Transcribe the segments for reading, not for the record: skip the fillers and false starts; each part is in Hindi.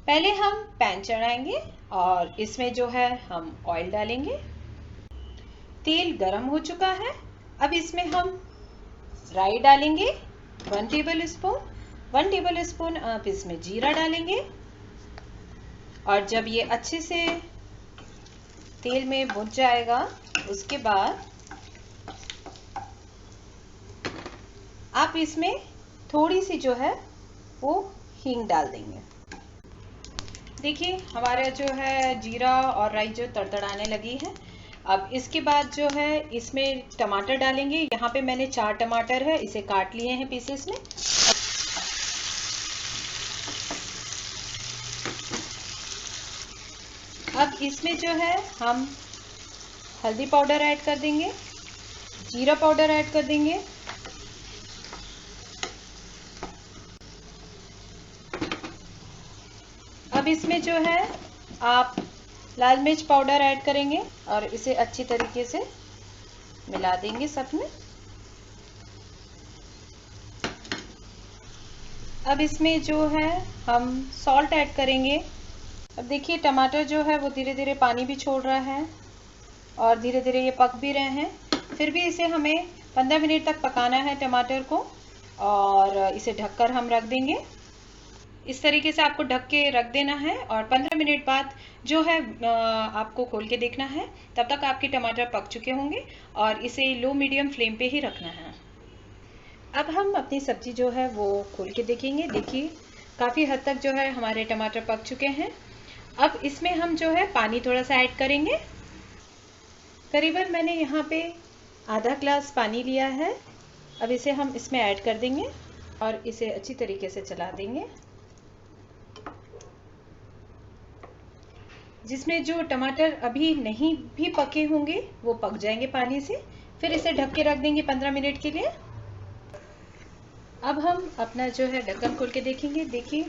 पहले हम पैन चढ़ाएंगे और इसमें जो है हम ऑयल डालेंगे। तेल गरम हो चुका है। अब इसमें हम राई डालेंगे 1 टेबल स्पून। 1 टेबल स्पून अब इसमें जीरा डालेंगे और जब ये अच्छे से तेल में भुन जाएगा उसके बाद आप इसमें थोड़ी सी जो है वो हींग डाल देंगे। देखिए हमारा जो है जीरा और राई जो तड़तड़ाने लगी है। अब इसके बाद जो है इसमें टमाटर डालेंगे। यहाँ पे मैंने 4 टमाटर है, इसे काट लिए हैं पीसेस में। अब इसमें जो है हम हल्दी पाउडर ऐड कर देंगे, जीरा पाउडर ऐड कर देंगे, अब इसमें जो है आप लाल मिर्च पाउडर ऐड करेंगे और इसे अच्छी तरीके से मिला देंगे सब में। अब इसमें जो है हम सॉल्ट ऐड करेंगे। अब देखिए टमाटर जो है वो धीरे धीरे पानी भी छोड़ रहा है और धीरे धीरे ये पक भी रहे हैं। फिर भी इसे हमें 15 मिनट तक पकाना है टमाटर को और इसे ढककर हम रख देंगे। इस तरीके से आपको ढक के रख देना है और 15 मिनट बाद जो है आपको खोल के देखना है। तब तक आपके टमाटर पक चुके होंगे और इसे लो मीडियम फ्लेम पे ही रखना है। अब हम अपनी सब्जी जो है वो खोल के देखेंगे। देखिए काफ़ी हद तक जो है हमारे टमाटर पक चुके हैं। अब इसमें हम जो है पानी थोड़ा सा ऐड करेंगे। करीबन मैंने यहाँ पे आधा ग्लास पानी लिया है। अब इसे हम इसमें ऐड कर देंगे और इसे अच्छी तरीके से चला देंगे, जिसमें जो टमाटर अभी नहीं भी पके होंगे वो पक जाएंगे पानी से। फिर इसे ढक के रख देंगे 15 मिनट के लिए। अब हम अपना जो है ढक्कन खोल के देखेंगे। देखिए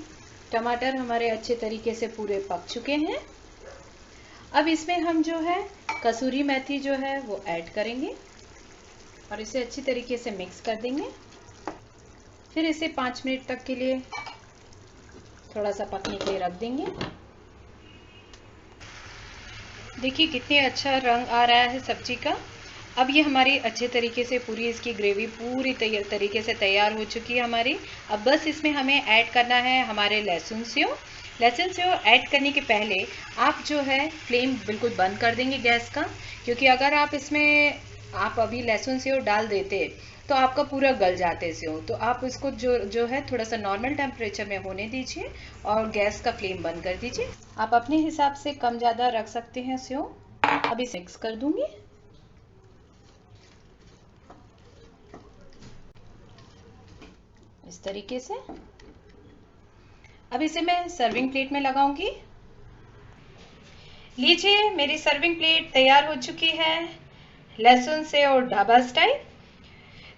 टमाटर हमारे अच्छे तरीके से पूरे पक चुके हैं। अब इसमें हम जो है कसूरी मेथी जो है वो ऐड करेंगे और इसे अच्छी तरीके से मिक्स कर देंगे। फिर इसे 5 मिनट तक के लिए थोड़ा सा पकने के लिए रख देंगे। देखिए कितने अच्छा रंग आ रहा है सब्जी का। अब ये हमारी अच्छे तरीके से पूरी इसकी ग्रेवी पूरी तरीके से तैयार हो चुकी है हमारी। अब बस इसमें हमें ऐड करना है हमारे लहसुन सेव। लहसुन सेव ऐड करने के पहले आप जो है फ्लेम बिल्कुल बंद कर देंगे गैस का, क्योंकि अगर आप इसमें आप अभी लहसुन सेव डाल देते तो आपका पूरा गल जाते सेव। तो आप इसको जो है थोड़ा सा नॉर्मल टेम्परेचर में होने दीजिए और गैस का फ्लेम बंद कर दीजिए। आप अपने हिसाब से कम ज़्यादा रख सकते हैं सेव। अब इसे मिक्स कर दूंगी। इस तरीके से अब इसे मैं सर्विंग प्लेट में लगाऊंगी। लीजिए मेरी सर्विंग प्लेट तैयार हो चुकी है लहसुन से और ढाबा स्टाइल।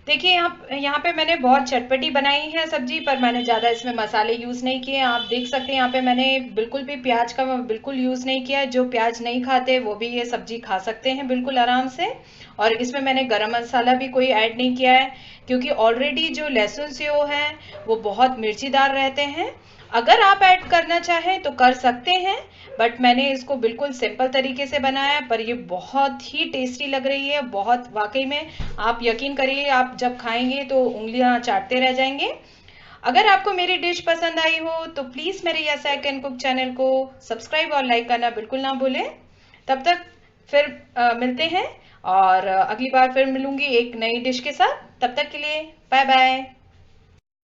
देखिए यहाँ पे मैंने बहुत चटपटी बनाई है सब्जी, पर मैंने ज़्यादा इसमें मसाले यूज़ नहीं किए। आप देख सकते हैं यहाँ पे मैंने बिल्कुल भी प्याज का बिल्कुल यूज़ नहीं किया है। जो प्याज नहीं खाते वो भी ये सब्जी खा सकते हैं बिल्कुल आराम से। और इसमें मैंने गरम मसाला भी कोई ऐड नहीं किया है, क्योंकि ऑलरेडी जो लहसुन सेव है वो बहुत मिर्चीदार रहते हैं। अगर आप ऐड करना चाहें तो कर सकते हैं, बट मैंने इसको बिल्कुल सिंपल तरीके से बनाया, पर ये बहुत ही टेस्टी लग रही है। बहुत वाकई में आप यकीन करिए, आप जब खाएंगे तो उंगलियां चाटते रह जाएंगे। अगर आपको मेरी डिश पसंद आई हो तो प्लीज़ मेरे yes I can cook channel को सब्सक्राइब और लाइक करना बिल्कुल ना भूलें। तब तक फिर मिलते हैं और अगली बार फिर मिलूंगी एक नई डिश के साथ। तब तक के लिए बाय बाय।